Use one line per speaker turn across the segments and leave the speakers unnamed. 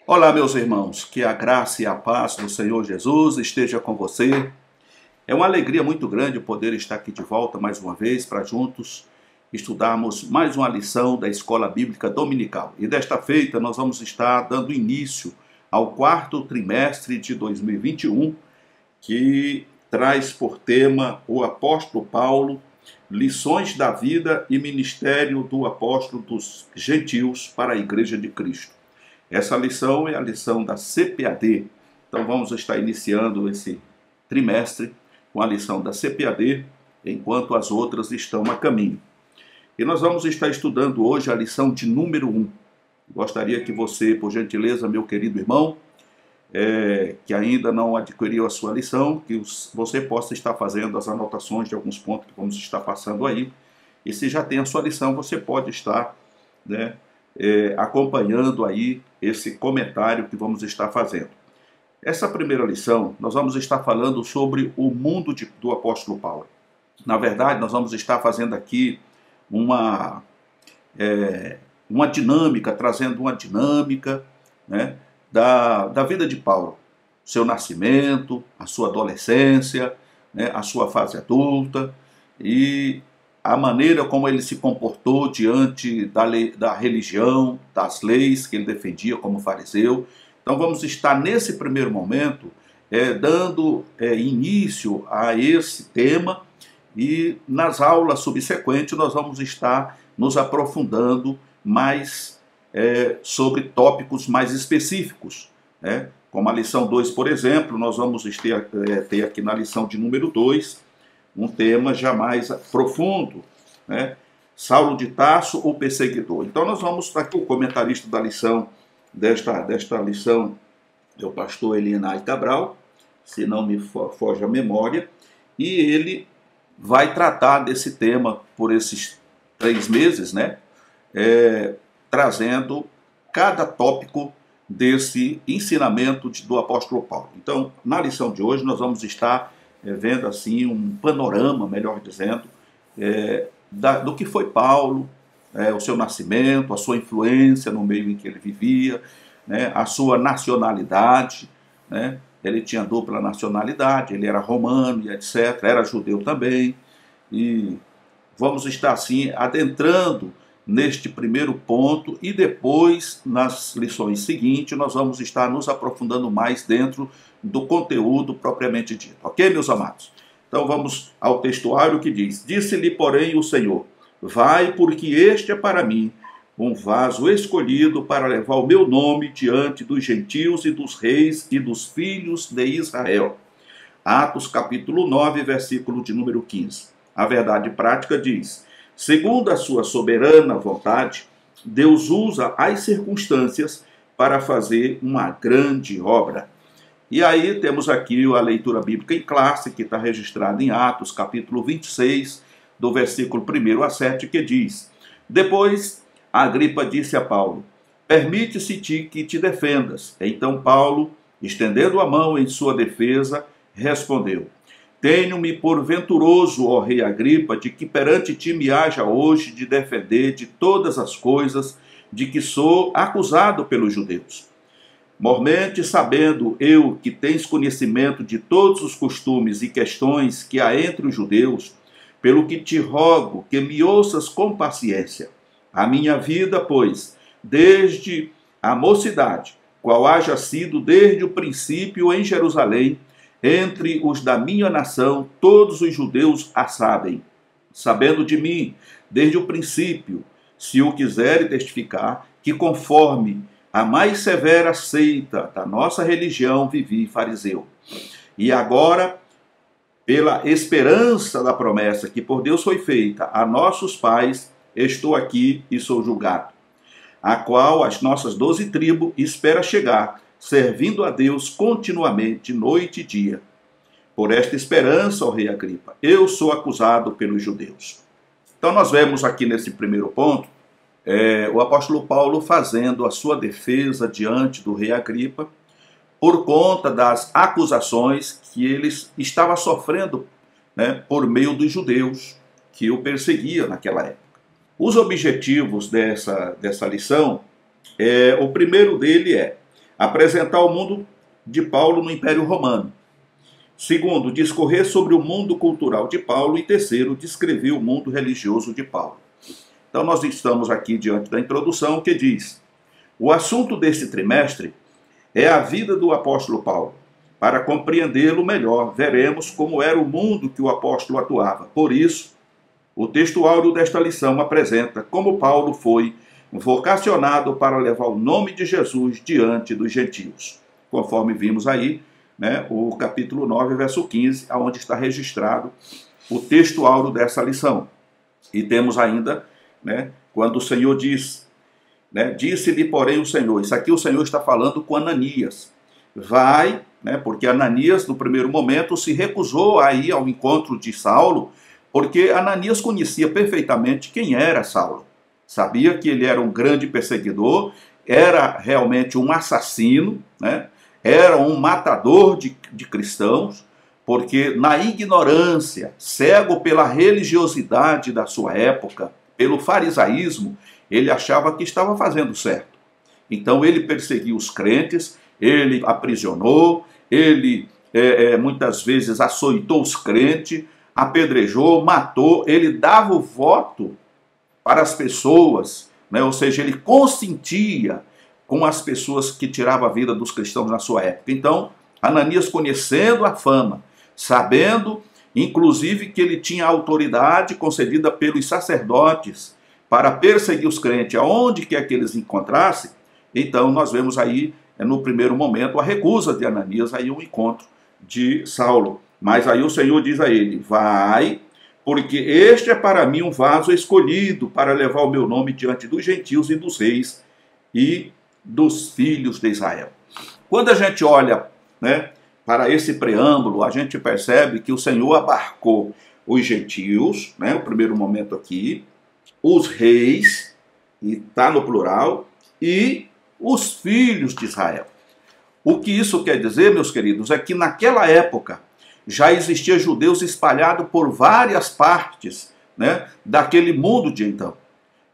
Olá, meus irmãos, que a graça e a paz do Senhor Jesus esteja com você. É uma alegria muito grande poder estar aqui de volta mais uma vez para juntos estudarmos mais uma lição da Escola Bíblica Dominical. E desta feita nós vamos estar dando início ao quarto trimestre de 2021, que traz por tema o apóstolo Paulo, lições da vida e ministério do apóstolo dos gentios para a Igreja de Cristo. Essa lição é a lição da CPAD. Então vamos estar iniciando esse trimestre com a lição da CPAD, enquanto as outras estão a caminho. E nós vamos estar estudando hoje a lição de número 1. Gostaria que você, por gentileza, meu querido irmão, que ainda não adquiriu a sua lição, que você possa estar fazendo as anotações de alguns pontos que vamos estar passando aí. E se já tem a sua lição, você pode estar, acompanhando aí esse comentário que vamos estar fazendo. Essa primeira lição, nós vamos estar falando sobre o mundo do apóstolo Paulo. Na verdade, nós vamos estar fazendo aqui uma dinâmica, trazendo uma dinâmica, né, da vida de Paulo. Seu nascimento, a sua adolescência, né, a sua fase adulta e a maneira como ele se comportou diante da religião, das leis que ele defendia como fariseu. Então vamos estar nesse primeiro momento dando início a esse tema, e nas aulas subsequentes nós vamos estar nos aprofundando mais sobre tópicos mais específicos, né? Como a lição 2, por exemplo, nós vamos ter aqui na lição de número 2 um tema já mais profundo, né? Saulo de Tarso, o perseguidor. Então nós vamos aqui, o comentarista da lição, desta lição, é o pastor Elienay Cabral, se não me foge a memória, e ele vai tratar desse tema por esses 3 meses, né? Trazendo cada tópico desse ensinamento do apóstolo Paulo. Então, na lição de hoje, nós vamos estar vendo assim um panorama, melhor dizendo, do que foi Paulo, o seu nascimento, a sua influência no meio em que ele vivia, né, a sua nacionalidade, né, ele tinha dupla nacionalidade, ele era romano e etc., era judeu também, e vamos estar assim adentrando neste primeiro ponto, e depois, nas lições seguintes, nós vamos estar nos aprofundando mais dentro do conteúdo propriamente dito. Ok, meus amados? Então vamos ao textuário que diz: Disse-lhe, porém, o Senhor: Vai, porque este é para mim um vaso escolhido para levar o meu nome diante dos gentios e dos reis e dos filhos de Israel. Atos capítulo 9, versículo de número 15. A verdade prática diz: segundo a sua soberana vontade, Deus usa as circunstâncias para fazer uma grande obra. E aí temos aqui a leitura bíblica em classe, que está registrada em Atos, capítulo 26, do versículo 1 a 7, que diz: Depois, Agripa disse a Paulo: Permite-se-te que te defendas. Então Paulo, estendendo a mão em sua defesa, respondeu: Tenho-me por venturoso, ó rei Agripa, de que perante ti me haja hoje de defender de todas as coisas de que sou acusado pelos judeus. Mormente sabendo eu que tens conhecimento de todos os costumes e questões que há entre os judeus, pelo que te rogo que me ouças com paciência. A minha vida, pois, desde a mocidade, qual haja sido desde o princípio em Jerusalém, entre os da minha nação, todos os judeus a sabem, sabendo de mim, desde o princípio, se o quiserem testificar, que conforme a mais severa seita da nossa religião vivi fariseu. E agora, pela esperança da promessa que por Deus foi feita a nossos pais, estou aqui e sou julgado, a qual as nossas 12 tribos espera chegar, servindo a Deus continuamente, noite e dia. Por esta esperança, ó rei Agripa, eu sou acusado pelos judeus. Então nós vemos aqui nesse primeiro ponto, o apóstolo Paulo fazendo a sua defesa diante do rei Agripa, por conta das acusações que ele estava sofrendo, né, por meio dos judeus que o perseguiam naquela época. Os objetivos dessa lição, o primeiro dele é apresentar o mundo de Paulo no Império Romano. Segundo, discorrer sobre o mundo cultural de Paulo. E terceiro, descrever o mundo religioso de Paulo. Então nós estamos aqui diante da introdução que diz: o assunto deste trimestre é a vida do apóstolo Paulo. Para compreendê-lo melhor, veremos como era o mundo que o apóstolo atuava. Por isso, o texto áureo desta lição apresenta como Paulo foi vocacionado para levar o nome de Jesus diante dos gentios. Conforme vimos aí, né, o capítulo 9, verso 15, onde está registrado o texto áureo dessa lição. E temos ainda, né, quando o Senhor diz, né, disse-lhe, porém, o Senhor. Isso aqui o Senhor está falando com Ananias. Vai, né, porque Ananias, no primeiro momento, se recusou a ir ao encontro de Saulo, porque Ananias conhecia perfeitamente quem era Saulo. Sabia que ele era um grande perseguidor, era realmente um assassino, né, era um matador de cristãos, porque na ignorância, cego pela religiosidade da sua época, pelo farisaísmo, ele achava que estava fazendo certo. Então ele perseguiu os crentes, ele aprisionou, ele muitas vezes açoitou os crentes, apedrejou, matou, ele dava o voto para as pessoas, né? Ou seja, ele consentia com as pessoas que tiravam a vida dos cristãos na sua época. Então, Ananias, conhecendo a fama, sabendo, inclusive, que ele tinha autoridade concedida pelos sacerdotes para perseguir os crentes aonde quer que eles encontrassem, então nós vemos aí, no primeiro momento, a recusa de Ananias aí um encontro de Saulo. Mas aí o Senhor diz a ele: vai, porque este é para mim um vaso escolhido para levar o meu nome diante dos gentios e dos reis e dos filhos de Israel. Quando a gente olha, né, para esse preâmbulo, a gente percebe que o Senhor abarcou os gentios, né, no primeiro momento aqui, os reis, e está no plural, e os filhos de Israel. O que isso quer dizer, meus queridos, é que naquela época já existiam judeus espalhados por várias partes, né, daquele mundo de então.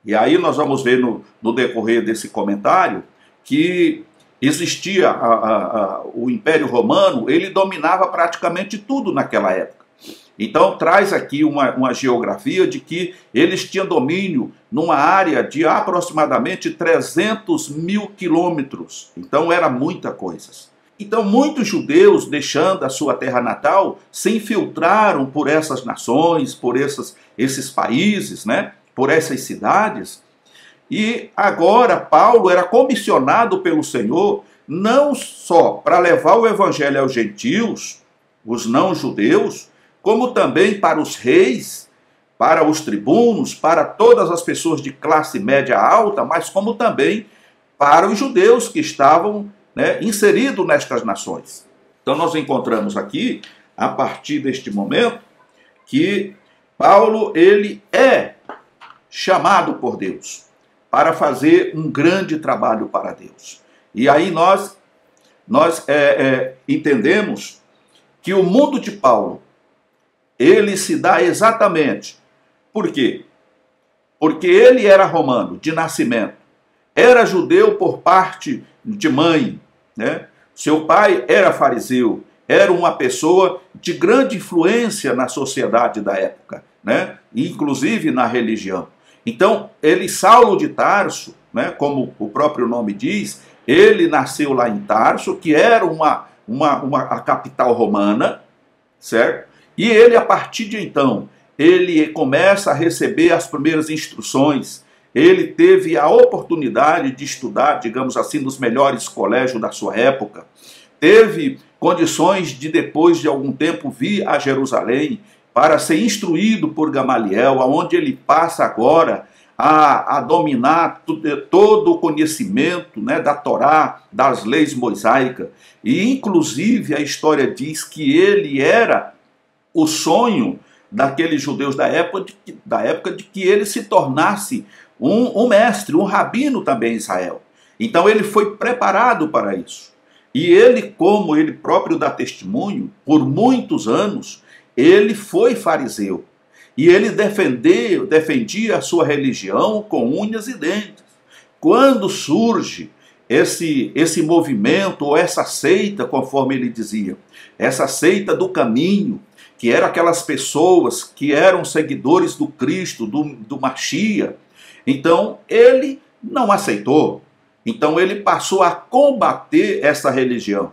E aí nós vamos ver no decorrer desse comentário que existia o Império Romano, ele dominava praticamente tudo naquela época. Então traz aqui uma geografia de que eles tinham domínio numa área de aproximadamente 300 mil quilômetros. Então era muita coisa. Então muitos judeus, deixando a sua terra natal, se infiltraram por essas nações, por esses países, né? Por essas cidades. E agora Paulo era comissionado pelo Senhor não só para levar o evangelho aos gentios, os não-judeus, como também para os reis, para os tribunos, para todas as pessoas de classe média alta, mas como também para os judeus que estavam, né, inseridos nestas nações. Então nós encontramos aqui, a partir deste momento, que Paulo ele é chamado por Deus para fazer um grande trabalho para Deus. E aí nós entendemos que o mundo de Paulo, ele se dá exatamente. Por quê? Porque ele era romano de nascimento, era judeu por parte de mãe, né? Seu pai era fariseu, era uma pessoa de grande influência na sociedade da época, né? Inclusive na religião. Então, Saulo de Tarso, né, como o próprio nome diz, ele nasceu lá em Tarso, que era a capital romana, certo? E ele, a partir de então, ele começa a receber as primeiras instruções. Ele teve a oportunidade de estudar, digamos assim, nos melhores colégios da sua época. Teve condições de, depois de algum tempo, vir a Jerusalém para ser instruído por Gamaliel, aonde ele passa agora a dominar todo o conhecimento, né, da Torá, das leis mosaicas. E, inclusive, a história diz que ele era o sonho daqueles judeus da época de que ele se tornasse um mestre, um rabino também em Israel. Então ele foi preparado para isso. E ele, como ele próprio dá testemunho, por muitos anos, ele foi fariseu. E ele defendia a sua religião com unhas e dentes. Quando surge esse movimento, ou essa seita, conforme ele dizia, essa seita do caminho, que eram aquelas pessoas que eram seguidores do Cristo, do Machia, então ele não aceitou. Então ele passou a combater essa religião.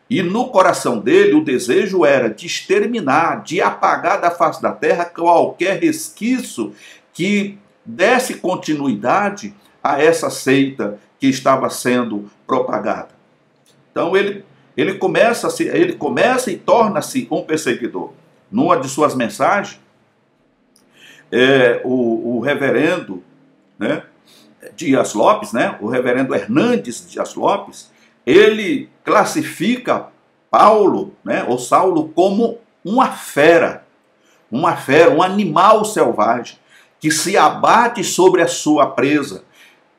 E no coração dele o desejo era de exterminar, de apagar da face da terra qualquer resquício que desse continuidade a essa seita que estava sendo propagada. Então ele começa e torna-se um perseguidor. Numa de suas mensagens, o reverendo, né, Dias Lopes, né, o reverendo Hernandes Dias Lopes, ele classifica Paulo, né, ou Saulo, como uma fera, um animal selvagem, que se abate sobre a sua presa,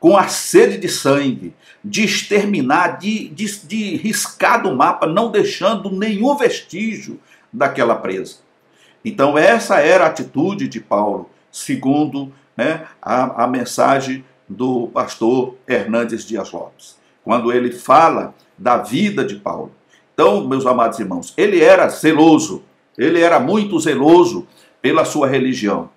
com a sede de sangue, de exterminar, de riscar do mapa, não deixando nenhum vestígio daquela presa. Então essa era a atitude de Paulo, segundo, né, a mensagem do pastor Hernandes Dias Lopes, quando ele fala da vida de Paulo. Então, meus amados irmãos, ele era zeloso, ele era muito zeloso pela sua religião,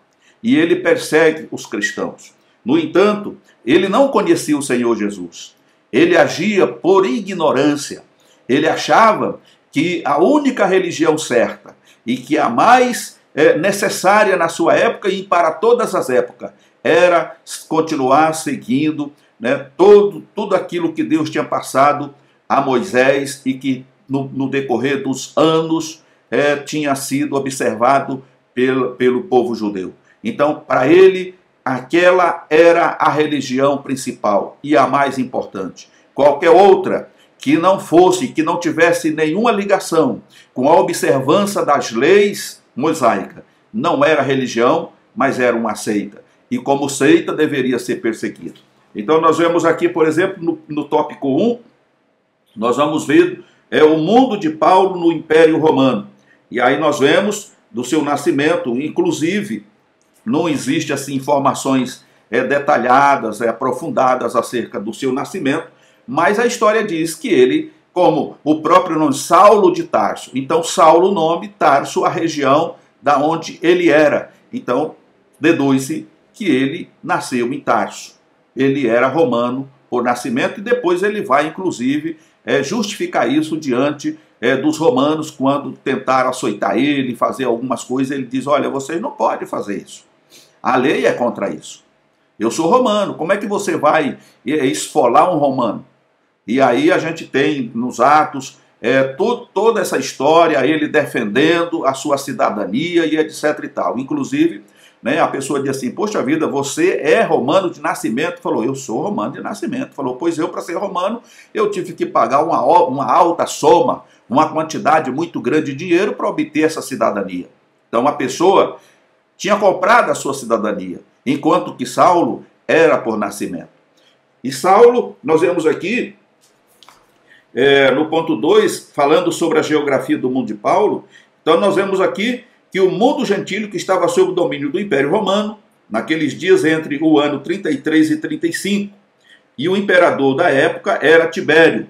e ele persegue os cristãos. No entanto, ele não conhecia o Senhor Jesus, ele agia por ignorância, ele achava que a única religião certa e que a mais necessária na sua época e para todas as épocas era continuar seguindo, né, tudo aquilo que Deus tinha passado a Moisés e que no decorrer dos anos tinha sido observado pelo povo judeu. Então, para ele, aquela era a religião principal e a mais importante. Qualquer outra que não fosse, que não tivesse nenhuma ligação com a observância das leis mosaicas, não era religião, mas era uma seita. E como seita deveria ser perseguido. Então nós vemos aqui, por exemplo, no tópico 1, nós vamos ver o mundo de Paulo no Império Romano. E aí nós vemos do seu nascimento, inclusive, não existe assim informações detalhadas, aprofundadas acerca do seu nascimento, mas a história diz que ele, como o próprio nome, Saulo de Tarso. Então Saulo, nome, Tarso, a região da onde ele era. Então deduz-se que ele nasceu em Tarso. Ele era romano por nascimento e depois ele vai, inclusive, justificar isso diante dos romanos quando tentaram açoitar ele, fazer algumas coisas. Ele diz, olha, vocês não podem fazer isso. A lei é contra isso. Eu sou romano, como é que você vai esfolar um romano? E aí a gente tem nos Atos toda essa história, ele defendendo a sua cidadania e etc e tal. Inclusive, né, a pessoa diz assim, poxa vida, você é romano de nascimento? Falou, eu sou romano de nascimento. Falou, pois eu, para ser romano, eu tive que pagar uma alta soma, uma quantidade muito grande de dinheiro para obter essa cidadania. Então a pessoa tinha comprado a sua cidadania, enquanto que Saulo era por nascimento. E Saulo, nós vemos aqui, no ponto 2, falando sobre a geografia do mundo de Paulo, então nós vemos aqui que o mundo gentílico que estava sob o domínio do Império Romano, naqueles dias entre o ano 33 e 35, e o imperador da época era Tibério.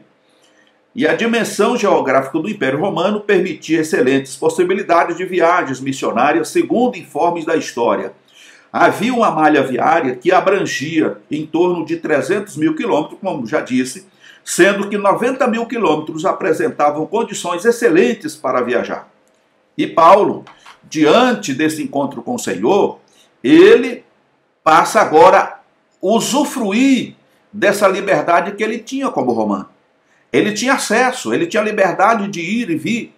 E a dimensão geográfica do Império Romano permitia excelentes possibilidades de viagens missionárias, segundo informes da história. Havia uma malha viária que abrangia em torno de 300 mil quilômetros, como já disse, sendo que 90 mil quilômetros apresentavam condições excelentes para viajar. E Paulo, diante desse encontro com o Senhor, ele passa agora a usufruir dessa liberdade que ele tinha como romano. Ele tinha acesso, ele tinha liberdade de ir e vir.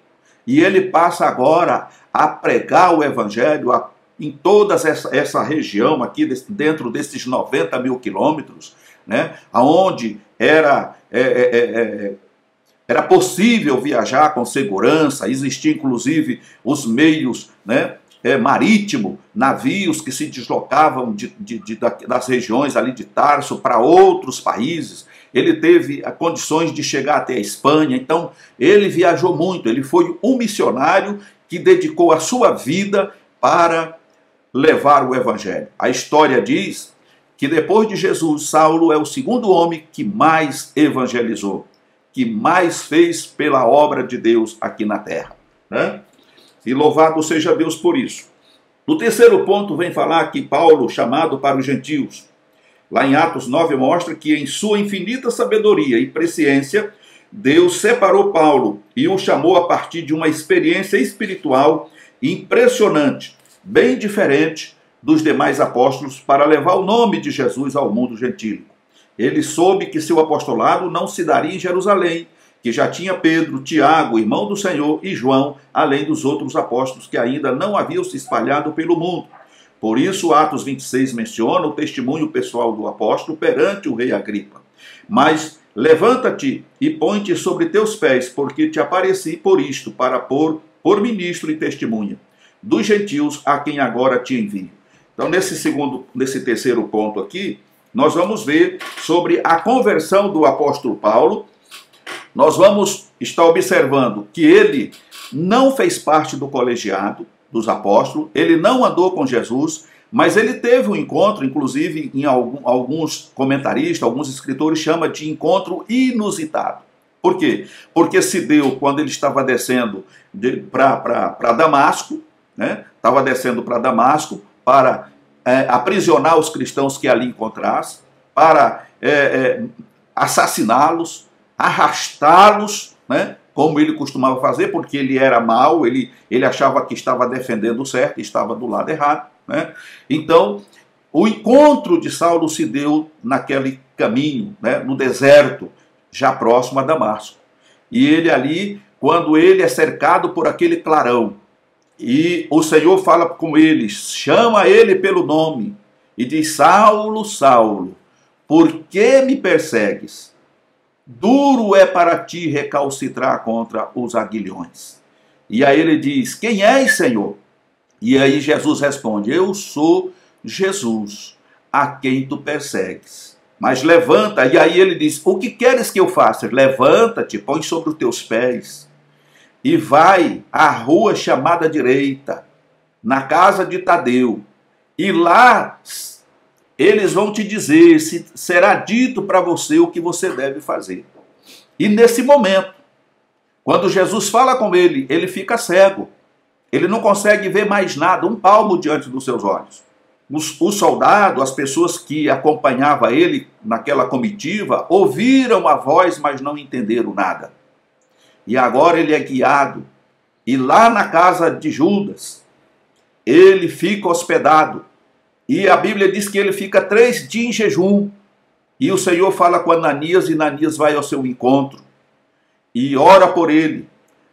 E ele passa agora a pregar o evangelho em toda essa região aqui, dentro desses 90 mil quilômetros, né, onde era possível viajar com segurança, existiam inclusive os meios, né, marítimo, navios que se deslocavam das regiões ali de Tarso para outros países. Ele teve condições de chegar até a Espanha, então ele viajou muito, ele foi um missionário que dedicou a sua vida para levar o evangelho. A história diz que depois de Jesus, Saulo é o segundo homem que mais evangelizou, que mais fez pela obra de Deus aqui na terra, né? E louvado seja Deus por isso. No terceiro ponto vem falar que Paulo, chamado para os gentios, lá em Atos 9 mostra que em sua infinita sabedoria e presciência, Deus separou Paulo e o chamou a partir de uma experiência espiritual impressionante, bem diferente dos demais apóstolos, para levar o nome de Jesus ao mundo gentílico. Ele soube que seu apostolado não se daria em Jerusalém, que já tinha Pedro, Tiago, irmão do Senhor, e João, além dos outros apóstolos que ainda não haviam se espalhado pelo mundo. Por isso, Atos 26 menciona o testemunho pessoal do apóstolo perante o rei Agripa. Mas levanta-te e põe-te sobre teus pés, porque te apareci por isto, para pôr por ministro e testemunha dos gentios a quem agora te envio. Então, nesse terceiro ponto aqui, nós vamos ver sobre a conversão do apóstolo Paulo. Nós vamos estar observando que ele não fez parte do colegiado dos apóstolos, ele não andou com Jesus, mas ele teve um encontro, inclusive em alguns comentaristas, alguns escritores chamam de encontro inusitado. Por quê? Porque se deu quando ele estava descendo para Damasco, né? Estava descendo para Damasco para aprisionar os cristãos que ali encontrasse, para assassiná-los, arrastá-los, né? Como ele costumava fazer, porque ele era mau, ele achava que estava defendendo o certo, estava do lado errado, né? Então, o encontro de Saulo se deu naquele caminho, né? No deserto, já próximo a Damasco. E ele ali, quando ele é cercado por aquele clarão, e o Senhor fala com ele, chama ele pelo nome, e diz: Saulo, Saulo, por que me persegues? Duro é para ti recalcitrar contra os aguilhões. E aí ele diz: quem és, Senhor? E aí Jesus responde: eu sou Jesus, a quem tu persegues. Mas levanta, e aí ele diz: o que queres que eu faça? Levanta-te, põe sobre os teus pés, e vai à rua chamada direita, na casa de Tadeu, e lá eles vão te dizer, será dito para você o que você deve fazer. E nesse momento, quando Jesus fala com ele, ele fica cego. Ele não consegue ver mais nada, um palmo diante dos seus olhos. O soldado, as pessoas que acompanhavam ele naquela comitiva, ouviram a voz, mas não entenderam nada. E agora ele é guiado, e lá na casa de Judas, ele fica hospedado. E a Bíblia diz que ele fica 3 dias em jejum. E o Senhor fala com Ananias, e Ananias vai ao seu encontro e ora por ele.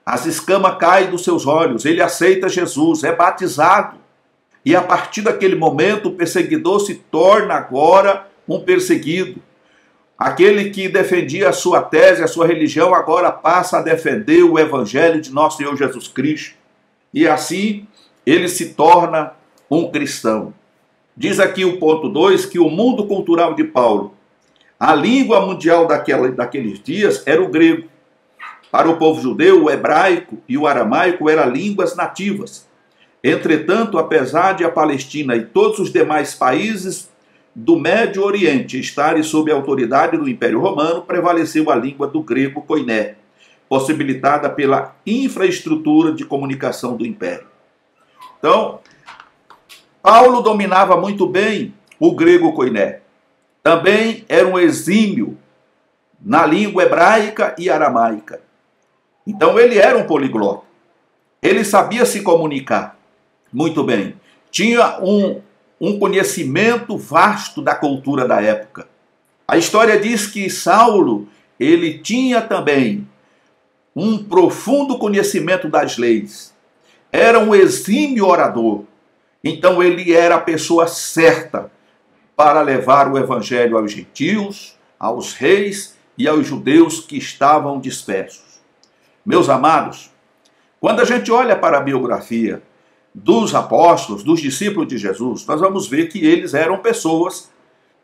As escamas caem dos seus olhos, ele aceita Jesus, é batizado. E a partir daquele momento, o perseguidor se torna agora um perseguido. Aquele que defendia a sua tese, a sua religião, agora passa a defender o evangelho de nosso Senhor Jesus Cristo. E assim, ele se torna um cristão. Diz aqui o ponto 2 que o mundo cultural de Paulo, a língua mundial daqueles dias era o grego. Para o povo judeu, o hebraico e o aramaico eram línguas nativas. Entretanto, apesar de a Palestina e todos os demais países do Médio Oriente estarem sob a autoridade do Império Romano, prevaleceu a língua do grego koiné, possibilitada pela infraestrutura de comunicação do Império. Então, Paulo dominava muito bem o grego koiné. Também era um exímio na língua hebraica e aramaica. Então ele era um poliglota. Ele sabia se comunicar muito bem. Tinha um conhecimento vasto da cultura da época. A história diz que Saulo, ele tinha também um profundo conhecimento das leis. Era um exímio orador. Então ele era a pessoa certa para levar o evangelho aos gentios, aos reis e aos judeus que estavam dispersos. Meus amados, quando a gente olha para a biografia dos apóstolos, dos discípulos de Jesus, nós vamos ver que eles eram pessoas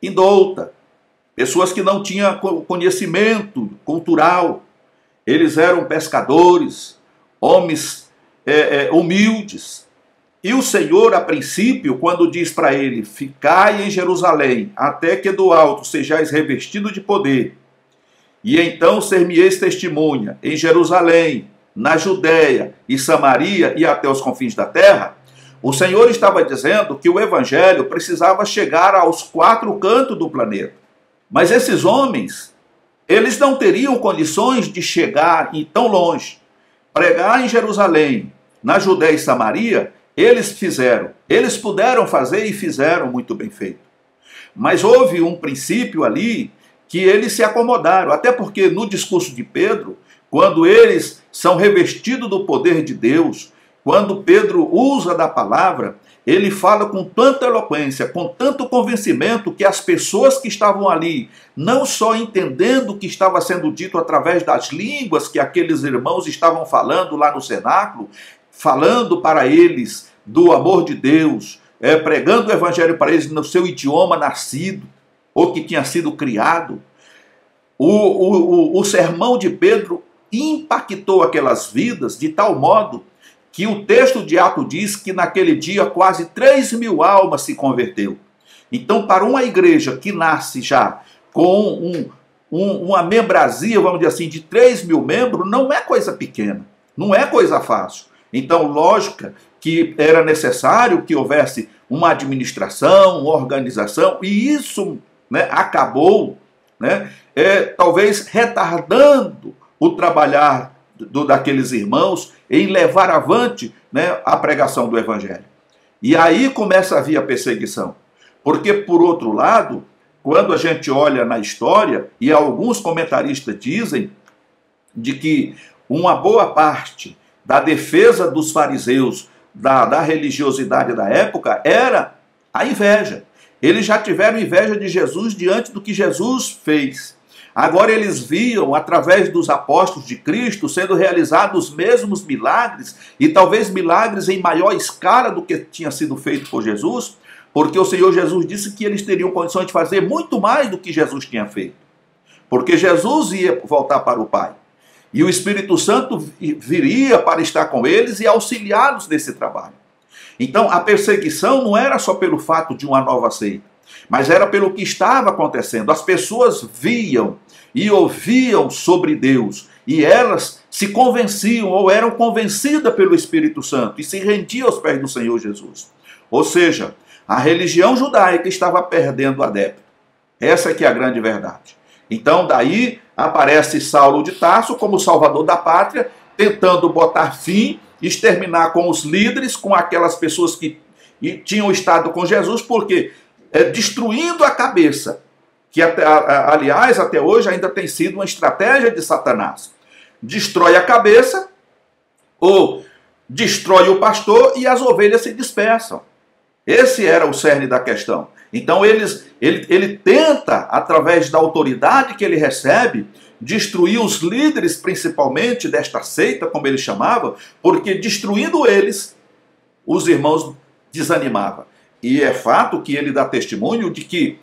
indoutas, pessoas que não tinham conhecimento cultural. Eles eram pescadores, homens humildes. E o Senhor, a princípio, quando diz para ele, ficai em Jerusalém, até que do alto sejais revestido de poder, e então ser-me-eis testemunha em Jerusalém, na Judéia e Samaria e até os confins da terra, o Senhor estava dizendo que o evangelho precisava chegar aos 4 cantos do planeta. Mas esses homens, eles não teriam condições de chegar tão longe. Pregar em Jerusalém, na Judéia e Samaria, eles fizeram. Eles puderam fazer e fizeram muito bem feito. Mas houve um princípio ali que eles se acomodaram. Até porque no discurso de Pedro, quando eles são revestidos do poder de Deus, quando Pedro usa da palavra, ele fala com tanta eloquência, com tanto convencimento, que as pessoas que estavam ali, não só entendendo o que estava sendo dito através das línguas que aqueles irmãos estavam falando lá no cenáculo, falando para eles do amor de Deus, pregando o evangelho para eles no seu idioma nascido, ou que tinha sido criado. O sermão de Pedro impactou aquelas vidas de tal modo que o texto de Atos diz que naquele dia quase 3.000 almas se converteu. Então, para uma igreja que nasce já com uma membrazia, vamos dizer assim, de 3.000 membros, não é coisa pequena, não é coisa fácil. Então, lógica que era necessário que houvesse uma administração, uma organização, e isso, né, acabou, né, talvez retardando o trabalhar daqueles irmãos em levar avante, né, a pregação do evangelho. E aí começa a vir a perseguição. Porque, por outro lado, quando a gente olha na história, e alguns comentaristas dizem de que uma boa parte da defesa dos fariseus, da religiosidade da época, era a inveja. Eles já tiveram inveja de Jesus diante do que Jesus fez. Agora eles viam, através dos apóstolos de Cristo, sendo realizados os mesmos milagres, e talvez milagres em maior escala do que tinha sido feito por Jesus, porque o Senhor Jesus disse que eles teriam condições de fazer muito mais do que Jesus tinha feito. Porque Jesus ia voltar para o Pai. E o Espírito Santo viria para estar com eles e auxiliá-los nesse trabalho. Então a perseguição não era só pelo fato de uma nova seita, mas era pelo que estava acontecendo. As pessoas viam e ouviam sobre Deus, e elas se convenciam ou eram convencidas pelo Espírito Santo e se rendiam aos pés do Senhor Jesus. Ou seja, a religião judaica estava perdendo adepto. Essa que é a grande verdade. Então daí aparece Saulo de Tarso como salvador da pátria, tentando botar fim, exterminar com os líderes, com aquelas pessoas que tinham estado com Jesus, porque destruindo a cabeça, que aliás até hoje ainda tem sido uma estratégia de Satanás. Destrói a cabeça, ou destrói o pastor e as ovelhas se dispersam. Esse era o cerne da questão. Então ele tenta, através da autoridade que ele recebe, destruir os líderes, principalmente desta seita, como ele chamava, porque destruindo eles, os irmãos desanimavam. E é fato que ele dá testemunho de que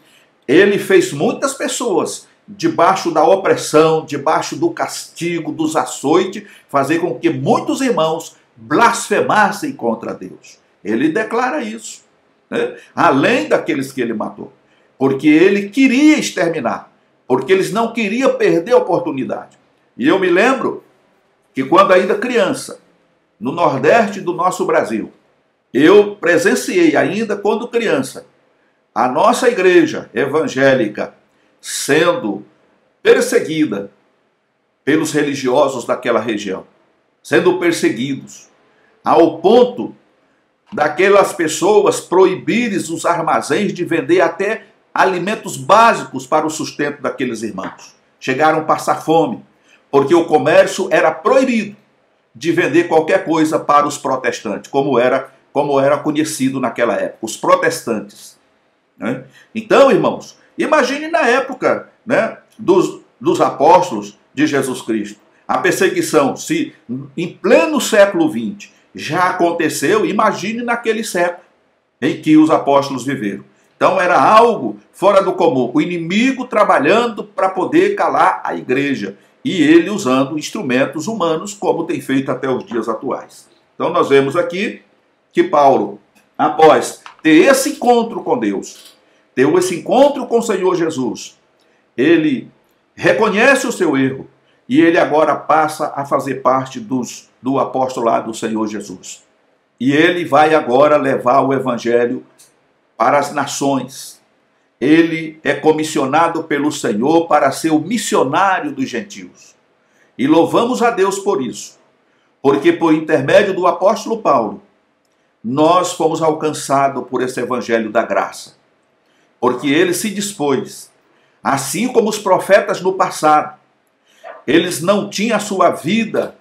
ele fez muitas pessoas, debaixo da opressão, debaixo do castigo, dos açoites, fazer com que muitos irmãos blasfemassem contra Deus. Ele declara isso, né? Além daqueles que ele matou. Porque ele queria exterminar, porque eles não queriam perder a oportunidade. E eu me lembro que quando ainda criança, no Nordeste do nosso Brasil, eu presenciei ainda quando criança, a nossa igreja evangélica sendo perseguida pelos religiosos daquela região, sendo perseguidos, ao ponto daquelas pessoas proibirem os armazéns de vender até alimentos básicos para o sustento daqueles irmãos. Chegaram a passar fome, porque o comércio era proibido de vender qualquer coisa para os protestantes, como era conhecido naquela época, os protestantes. Né? Então, irmãos, imagine na época, né, dos apóstolos de Jesus Cristo. A perseguição, se em pleno século XX já aconteceu, imagine naquele século em que os apóstolos viveram. Então era algo fora do comum. O inimigo trabalhando para poder calar a igreja. E ele usando instrumentos humanos, como tem feito até os dias atuais. Então nós vemos aqui que Paulo, após ter esse encontro com Deus, ter esse encontro com o Senhor Jesus, ele reconhece o seu erro e ele agora passa a fazer parte do apostolado do Senhor Jesus. E ele vai agora levar o evangelho para as nações. Ele é comissionado pelo Senhor para ser o missionário dos gentios. E louvamos a Deus por isso, porque por intermédio do apóstolo Paulo, nós fomos alcançados por esse evangelho da graça. Porque ele se dispôs, assim como os profetas no passado, eles não tinham a sua vida,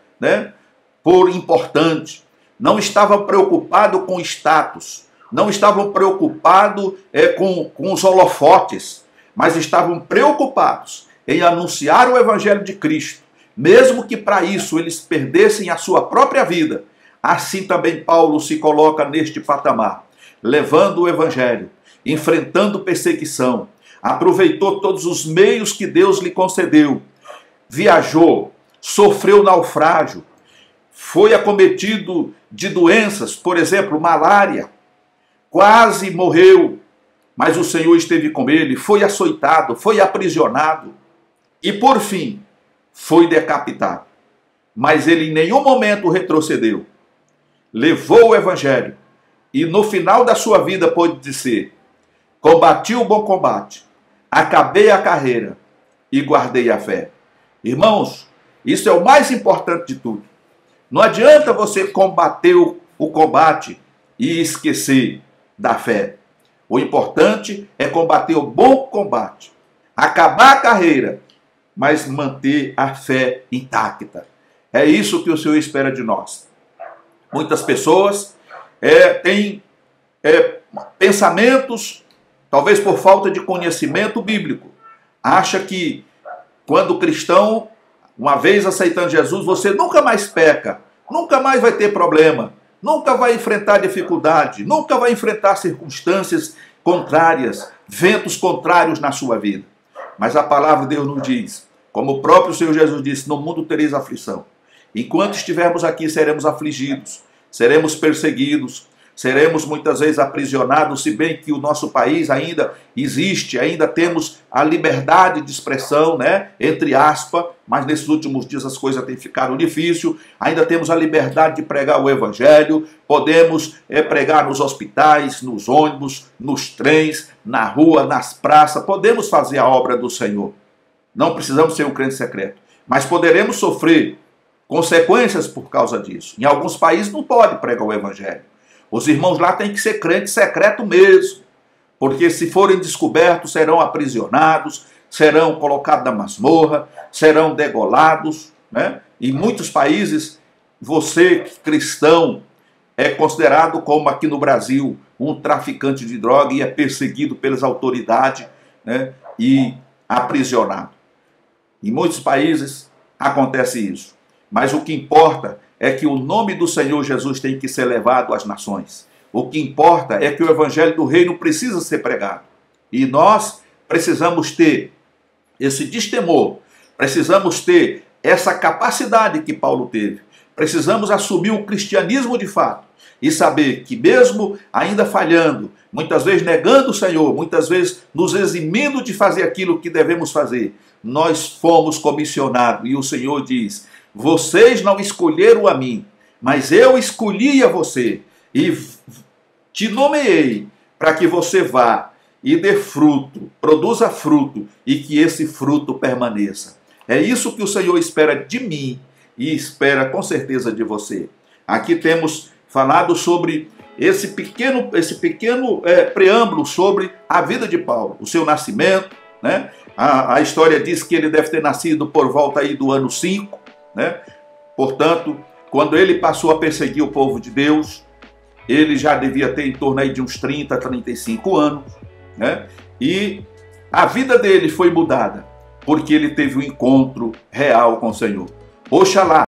por importante, não estavam preocupados com status, não estavam preocupados com os holofotes, mas estavam preocupados em anunciar o evangelho de Cristo, mesmo que para isso eles perdessem a sua própria vida. Assim também Paulo se coloca neste patamar, levando o evangelho, enfrentando perseguição, aproveitou todos os meios que Deus lhe concedeu, viajou, sofreu naufrágio, foi acometido de doenças, por exemplo, malária, quase morreu, mas o Senhor esteve com ele, foi açoitado, foi aprisionado e, por fim, foi decapitado. Mas ele em nenhum momento retrocedeu, levou o evangelho e no final da sua vida pôde dizer: combati o bom combate, acabei a carreira e guardei a fé. Irmãos, isso é o mais importante de tudo. Não adianta você combater o combate e esquecer da fé. O importante é combater o bom combate, acabar a carreira, mas manter a fé intacta. É isso que o Senhor espera de nós. Muitas pessoas têm pensamentos, talvez por falta de conhecimento bíblico, acha que quando cristão, uma vez aceitando Jesus, você nunca mais peca, nunca mais vai ter problema, nunca vai enfrentar dificuldade, nunca vai enfrentar circunstâncias contrárias, ventos contrários na sua vida. Mas a palavra de Deus nos diz, como o próprio Senhor Jesus disse: no mundo tereis aflição. Enquanto estivermos aqui, seremos afligidos, seremos perseguidos, seremos muitas vezes aprisionados, se bem que o nosso país ainda existe, ainda temos a liberdade de expressão, entre aspas, mas nesses últimos dias as coisas têm ficado difíceis, ainda temos a liberdade de pregar o evangelho, podemos pregar nos hospitais, nos ônibus, nos trens, na rua, nas praças, podemos fazer a obra do Senhor. Não precisamos ser um crente secreto, mas poderemos sofrer consequências por causa disso. Em alguns países não pode pregar o evangelho. Os irmãos lá têm que ser crente secreto mesmo, porque se forem descobertos serão aprisionados, serão colocados na masmorra, serão degolados. Em muitos países, você cristão é considerado como aqui no Brasil um traficante de droga e é perseguido pelas autoridades, e aprisionado. Em muitos países acontece isso, mas o que importa é que o nome do Senhor Jesus tem que ser levado às nações. O que importa é que o evangelho do reino precisa ser pregado. E nós precisamos ter esse destemor, precisamos ter essa capacidade que Paulo teve. Precisamos assumir o cristianismo de fato e saber que mesmo ainda falhando, muitas vezes negando o Senhor, muitas vezes nos eximindo de fazer aquilo que devemos fazer, nós fomos comissionados e o Senhor diz: vocês não escolheram a mim, mas eu escolhi a você e te nomeei para que você vá e dê fruto, produza fruto e que esse fruto permaneça. É isso que o Senhor espera de mim e espera com certeza de você. Aqui temos falado sobre esse pequeno preâmbulo sobre a vida de Paulo, o seu nascimento. A história diz que ele deve ter nascido por volta aí do ano 5. Portanto, quando ele passou a perseguir o povo de Deus, ele já devia ter em torno aí de uns 30, 35 anos, e a vida dele foi mudada, porque ele teve um encontro real com o Senhor. Oxalá